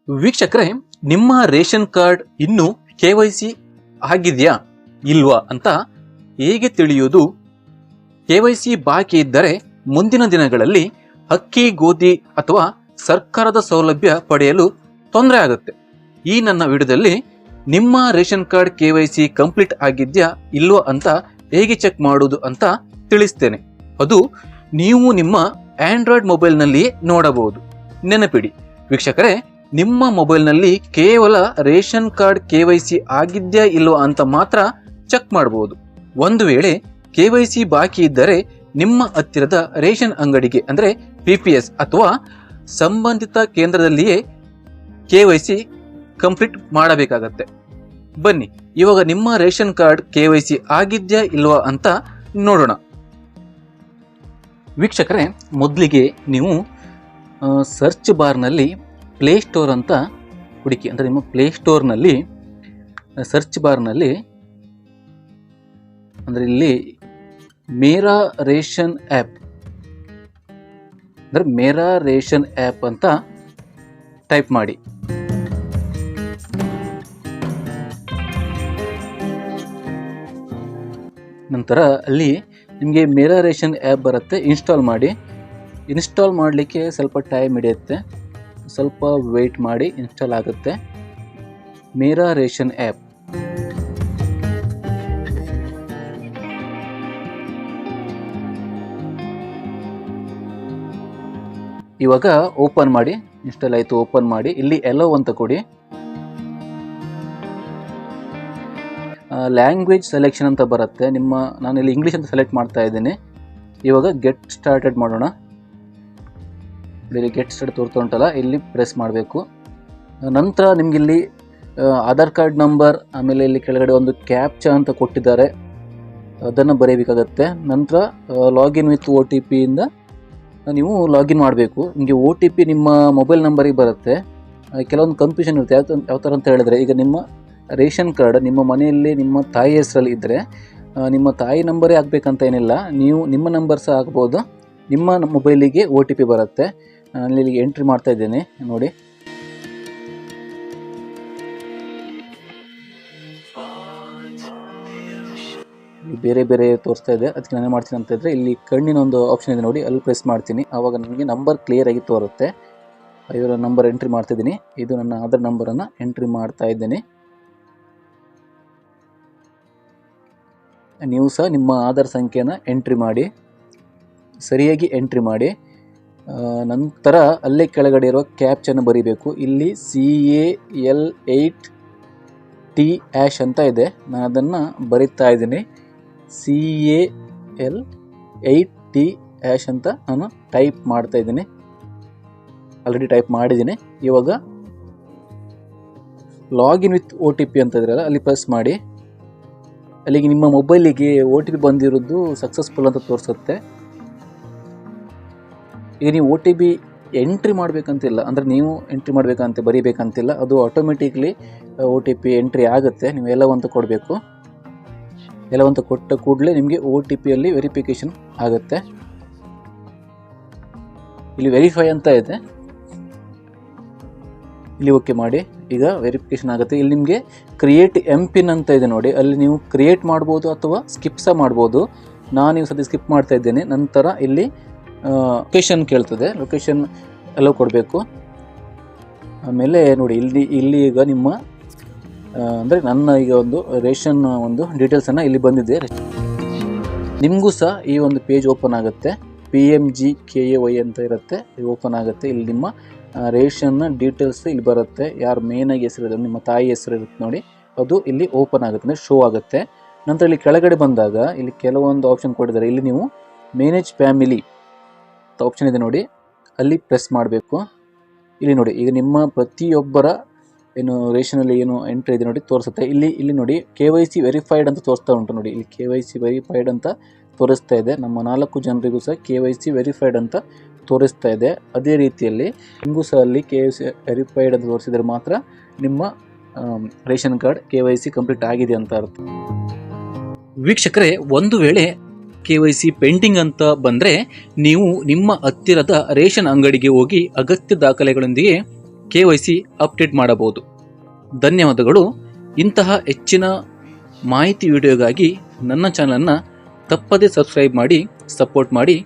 ವೀಕ್ಷಕರೇ, ನಿಮ್ಮ ration card ಇನ್ನೂ KYC ಆಗಿದೆಯಾ ಇಲ್ವಾ ಅಂತ ಹೇಗೆ ತಿಳಿಯುವುದು? KYC ಬಾಕಿ ಇದ್ದರೆ ಮುಂದಿನ ದಿನಗಳಲ್ಲಿ ಅಕ್ಕಿ, ಗೋಧಿ ಅಥವಾ ಸರ್ಕಾರದ ಸೌಲಭ್ಯ ಪಡೆಯಲು ತೊಂದರೆ ಆಗುತ್ತೆ. ಈ ನನ್ನ ವಿಡಿಯೋದಲ್ಲಿ ನಿಮ್ಮ ರೇಷನ್ ಕಾರ್ಡ್ KYC ಕಂಪ್ಲೀಟ್ ಆಗಿದೆಯಾ ಇಲ್ವಾ ಅಂತ ಹೇಗೆ ಚೆಕ್ ಮಾಡುವುದು ಅಂತ ತಿಳಿಸ್ತೇನೆ. ಅದು ನೀವು ನಿಮ್ಮ ಆಂಡ್ರಾಯ್ಡ್ ಮೊಬೈಲ್ನಲ್ಲಿಯೇ ನೋಡಬಹುದು. ನೆನಪಿಡಿ ವೀಕ್ಷಕರೇ, ನಿಮ್ಮ ಮೊಬೈಲ್ನಲ್ಲಿ ಕೇವಲ ರೇಷನ್ ಕಾರ್ಡ್ KYC ಆಗಿದೆಯಾ ಇಲ್ವಾ ಅಂತ ಮಾತ್ರ ಚೆಕ್ ಮಾಡಬಹುದು. ಒಂದು ವೇಳೆ KYC ಬಾಕಿ ಇದ್ದರೆ ನಿಮ್ಮ ಹತ್ತಿರದ ರೇಷನ್ ಅಂಗಡಿಗೆ ಅಂದರೆ PPS ಅಥವಾ ಸಂಬಂಧಿತ ಕೇಂದ್ರದಲ್ಲಿಯೇ KYC ಕಂಪ್ಲೀಟ್ ಮಾಡಬೇಕಾಗತ್ತೆ. ಬನ್ನಿ ಇವಾಗ ನಿಮ್ಮ ರೇಷನ್ ಕಾರ್ಡ್ KYC ಆಗಿದೆಯಾ ಇಲ್ವಾ ಅಂತ ನೋಡೋಣ. ವೀಕ್ಷಕರೇ, ಮೊದಲಿಗೆ ನೀವು ಸರ್ಚ್ ಬಾರ್ನಲ್ಲಿ ಪ್ಲೇಸ್ಟೋರ್ ಅಂತ ಹುಡುಕಿ. ಅಂದರೆ ನಿಮ್ಮ ಪ್ಲೇಸ್ಟೋರ್ನಲ್ಲಿ ಸರ್ಚ್ ಬಾರ್ನಲ್ಲಿ ಅಂದರೆ ಇಲ್ಲಿ ಮೇರಾ ರೇಷನ್ ಆ್ಯಪ್ ಅಂದರೆ ಮೇರಾ ರೇಷನ್ ಆ್ಯಪ್ ಅಂತ ಟೈಪ್ ಮಾಡಿ. ನಂತರ ಅಲ್ಲಿ ನಿಮಗೆ ಮೇರಾ ರೇಷನ್ ಆ್ಯಪ್ ಬರುತ್ತೆ, ಇನ್ಸ್ಟಾಲ್ ಮಾಡಿ. ಇನ್ಸ್ಟಾಲ್ ಮಾಡಲಿಕ್ಕೆ ಸ್ವಲ್ಪ ಟೈಮ್ ಹಿಡಿಯುತ್ತೆ, ಸ್ವಲ್ಪ ವೆಯ್ಟ್ ಮಾಡಿ, ಇನ್ಸ್ಟಾಲ್ ಆಗುತ್ತೆ ಮೇರಾ ರೇಷನ್ ಆ್ಯಪ್. ಇವಾಗ ಓಪನ್ ಮಾಡಿ. ಇನ್ಸ್ಟಾಲ್ ಆಯಿತು, ಓಪನ್ ಮಾಡಿ. ಇಲ್ಲಿ ಎಲ್ಲೋ ಅಂತ ಕೊಡಿ. ಲ್ಯಾಂಗ್ವೇಜ್ ಸೆಲೆಕ್ಷನ್ ಅಂತ ಬರುತ್ತೆ. ನಾನಿಲ್ಲಿ ಇಂಗ್ಲೀಷ್ ಅಂತ ಸೆಲೆಕ್ಟ್ ಮಾಡ್ತಾ ಇದ್ದೀನಿ. ಇವಾಗ ಗೆಟ್ ಸ್ಟಾರ್ಟೆಡ್ ಮಾಡೋಣ. ಇಲ್ಲಿ ಗೆಟ್ ಸ್ಟಾರ್ಟ್ ತೋರ್ತಾ ಉಂಟಲ್ಲ, ಇಲ್ಲಿ ಪ್ರೆಸ್ ಮಾಡಬೇಕು. ನಂತರ ನಿಮಗಿಲ್ಲಿ ಆಧಾರ್ ಕಾರ್ಡ್ ನಂಬರ್, ಆಮೇಲೆ ಇಲ್ಲಿ ಕೆಳಗಡೆ ಒಂದು ಕ್ಯಾಪ್ಚಾ ಅಂತ ಕೊಟ್ಟಿದ್ದಾರೆ, ಅದನ್ನು ಬರೀಬೇಕಾಗತ್ತೆ. ನಂತರ ಲಾಗಿನ್ ವಿತ್ OTP ಇಂದ ನೀವು ಲಾಗಿನ್ ಮಾಡಬೇಕು. ನಿಮಗೆ OTP ನಿಮ್ಮ ಮೊಬೈಲ್ ನಂಬರಿಗೆ ಬರುತ್ತೆ. ಕೆಲವೊಂದು ಕನ್ಫ್ಯೂಷನ್ ಇರುತ್ತೆ. ಯಾವ ಥರ ಅಂತ ಹೇಳಿದ್ರೆ, ಈಗ ನಿಮ್ಮ ರೇಷನ್ ಕಾರ್ಡ್ ನಿಮ್ಮ ಮನೆಯಲ್ಲಿ ನಿಮ್ಮ ತಾಯಿ ಹೆಸರಲ್ಲಿ ಇದ್ದರೆ ನಿಮ್ಮ ತಾಯಿ ನಂಬರೇ ಆಗಬೇಕಂತ ಏನಿಲ್ಲ, ನೀವು ನಿಮ್ಮ ನಂಬರ್ ಸಹ ಆಗ್ಬೋದು. ನಿಮ್ಮ ಮೊಬೈಲಿಗೆ OTP ಬರುತ್ತೆ. ನಾನು ಇಲ್ಲಿಗೆ ಎಂಟ್ರಿ ಮಾಡ್ತಾ ಇದ್ದೇನೆ ನೋಡಿ. ಬೇರೆ ಬೇರೆ ತೋರಿಸ್ತಾ ಇದೆ, ಅದಕ್ಕೆ ನಾನೇ ಮಾಡ್ತೀನಿ ಅಂತ ಇದ್ದರೆ ಇಲ್ಲಿ ಕಣ್ಣಿನ ಒಂದು ಆಪ್ಷನ್ ಇದೆ ನೋಡಿ, ಅಲ್ಲಿ ಪ್ರೆಸ್ ಮಾಡ್ತೀನಿ. ಆವಾಗ ನನಗೆ ನಂಬರ್ ಕ್ಲಿಯರ್ ಆಗಿ ತೋರುತ್ತೆ. ಇವರ ನಂಬರ್ ಎಂಟ್ರಿ ಮಾಡ್ತಿದ್ದೀನಿ. ಇದು ನನ್ನ ಆಧಾರ್ ನಂಬರನ್ನು ಎಂಟ್ರಿ ಮಾಡ್ತಾ ಇದ್ದೀನಿ. ನೀವು ಸಹ ನಿಮ್ಮ ಆಧಾರ್ ಸಂಖ್ಯೆಯನ್ನು ಎಂಟ್ರಿ ಮಾಡಿ, ಸರಿಯಾಗಿ ಎಂಟ್ರಿ ಮಾಡಿ. ನಂತರ ಅಲ್ಲೇ ಕೆಳಗಡೆ ಇರೋ ಕ್ಯಾಪ್ಚನ್ನು ಬರೀಬೇಕು. ಇಲ್ಲಿ CAL8T# ಅಂತ ಇದೆ, ನಾನು ಅದನ್ನು ಬರಿತಾ ಇದ್ದೀನಿ. CAL8T# ಅಂತ ನಾನು ಟೈಪ್ ಮಾಡ್ತಾ ಇದ್ದೀನಿ. ಆಲ್ರೆಡಿ ಟೈಪ್ ಮಾಡಿದ್ದೀನಿ. ಇವಾಗ ಲಾಗಿನ್ ವಿತ್ OTP ಅಂತ ಇದ್ರಲ್ಲ, ಅಲ್ಲಿ ಪ್ರೆಸ್ ಮಾಡಿ. ಅಲ್ಲಿಗೆ ನಿಮ್ಮ ಮೊಬೈಲಿಗೆ OTP ಬಂದಿರೋದು ಸಕ್ಸಸ್ಫುಲ್ ಅಂತ ತೋರಿಸುತ್ತೆ. ಈಗ ನೀವು OTP ಎಂಟ್ರಿ ಮಾಡಬೇಕಂತಿಲ್ಲ, ಅಂದರೆ ನೀವು ಎಂಟ್ರಿ ಮಾಡಬೇಕಂತ ಬರೀಬೇಕಂತಿಲ್ಲ, ಅದು ಆಟೋಮೆಟಿಕ್ಲಿ OTP ಎಂಟ್ರಿ ಆಗುತ್ತೆ. ನೀವು ಎಲ್ಲವಂತ ಕೊಡಬೇಕು. ಎಲ್ಲವಂತ ಕೊಟ್ಟ ಕೂಡಲೇ ನಿಮಗೆ OTPಯಲ್ಲಿ ವೆರಿಫಿಕೇಷನ್ ಆಗುತ್ತೆ. ಇಲ್ಲಿ ವೆರಿಫೈ ಅಂತ ಇದೆ, ಇಲ್ಲಿ ಓಕೆ ಮಾಡಿ. ಈಗ ವೆರಿಫಿಕೇಷನ್ ಆಗುತ್ತೆ. ಇಲ್ಲಿ ನಿಮಗೆ ಕ್ರಿಯೇಟ್ MPIN ಅಂತ ಇದೆ ನೋಡಿ, ಅಲ್ಲಿ ನೀವು ಕ್ರಿಯೇಟ್ ಮಾಡ್ಬೋದು ಅಥವಾ ಸ್ಕಿಪ್ ಸಹ ಮಾಡ್ಬೋದು. ನಾನು ಸದ್ಯ ಸ್ಕಿಪ್ ಮಾಡ್ತಾ ಇದ್ದೇನೆ. ನಂತರ ಇಲ್ಲಿ ಲೊಕೇಶನ್ ಕೇಳ್ತದೆ, ಲೊಕೇಶನ್ ಎಲ್ಲ ಕೊಡಬೇಕು. ಆಮೇಲೆ ನೋಡಿ ಇಲ್ಲಿ ಈಗ ನಿಮ್ಮ ಅಂದರೆ ನನ್ನ ಈಗ ಒಂದು ರೇಷನ್ ಒಂದು ಡೀಟೇಲ್ಸನ್ನು ಇಲ್ಲಿ ಬಂದಿದೆ. ನಿಮಗೂ ಸಹ ಈ ಒಂದು ಪೇಜ್ ಓಪನ್ ಆಗುತ್ತೆ. PMGKAY ಅಂತ ಇರುತ್ತೆ, ಇದು ಓಪನ್ ಆಗುತ್ತೆ. ಇಲ್ಲಿ ನಿಮ್ಮ ರೇಷನ್ನ ಡೀಟೇಲ್ಸ್ ಇಲ್ಲಿ ಬರುತ್ತೆ. ಯಾರು ಮೇನಾಗಿ ಹೆಸರಿದೆ, ನಿಮ್ಮ ತಾಯಿ ಹೆಸರು ಇರುತ್ತೆ ನೋಡಿ, ಅದು ಇಲ್ಲಿ ಓಪನ್ ಆಗುತ್ತೆ, ಅಂದರೆ ಶೋ ಆಗುತ್ತೆ. ನಂತರ ಇಲ್ಲಿ ಕೆಳಗಡೆ ಬಂದಾಗ ಇಲ್ಲಿ ಕೆಲವೊಂದು ಆಪ್ಷನ್ ಕೊಟ್ಟಿದ್ದಾರೆ. ಇಲ್ಲಿ ನೀವು ಮ್ಯಾನೇಜ್ ಫ್ಯಾಮಿಲಿ ಆಪ್ಷನ್ ಇದೆ ನೋಡಿ, ಅಲ್ಲಿ ಪ್ರೆಸ್ ಮಾಡಬೇಕು. ಇಲ್ಲಿ ನೋಡಿ, ಈಗ ನಿಮ್ಮ ಪ್ರತಿಯೊಬ್ಬರ ಏನು ರೇಷನಲ್ಲಿ ಏನು ಎಂಟ್ರಿ ಇದೆ ನೋಡಿ ತೋರಿಸುತ್ತೆ. ಇಲ್ಲಿ ನೋಡಿ KYC ವೆರಿಫೈಡ್ ಅಂತ ತೋರಿಸ್ತಾ ಉಂಟು ನೋಡಿ. ಇಲ್ಲಿ KYC ವೆರಿಫೈಡ್ ಅಂತ ತೋರಿಸ್ತಾ ಇದೆ. ನಮ್ಮ 4 ಜನರಿಗೂ ಸಹ KYC ವೆರಿಫೈಡ್ ಅಂತ ತೋರಿಸ್ತಾ ಇದೆ. ಅದೇ ರೀತಿಯಲ್ಲಿ ನಿಮಗೂ ಸಹ ಅಲ್ಲಿ KYC ವೆರಿಫೈಡ್ ಅಂತ ತೋರಿಸಿದರೆ ಮಾತ್ರ ನಿಮ್ಮ ರೇಷನ್ ಕಾರ್ಡ್ KYC ಕಂಪ್ಲೀಟ್ ಆಗಿದೆ ಅಂತ ಅರ್ಥ. ವೀಕ್ಷಕರೇ, ಒಂದು ವೇಳೆ KYC ಪೆಂಡಿಂಗ್ ಅಂತ ಬಂದರೆ ನೀವು ನಿಮ್ಮ ಹತ್ತಿರದ ರೇಷನ್ ಅಂಗಡಿಗೆ ಹೋಗಿ ಅಗತ್ಯ ದಾಖಲೆಗಳೊಂದಿಗೆ KYC ಅಪ್ಡೇಟ್ ಮಾಡಬಹುದು. ಧನ್ಯವಾದಗಳು. ಇಂತಹ ಹೆಚ್ಚಿನ ಮಾಹಿತಿ ವಿಡಿಯೋಗಾಗಿ ನನ್ನ ಚಾನಲನ್ನು ತಪ್ಪದೇ ಸಬ್ಸ್ಕ್ರೈಬ್ ಮಾಡಿ ಸಪೋರ್ಟ್ ಮಾಡಿ.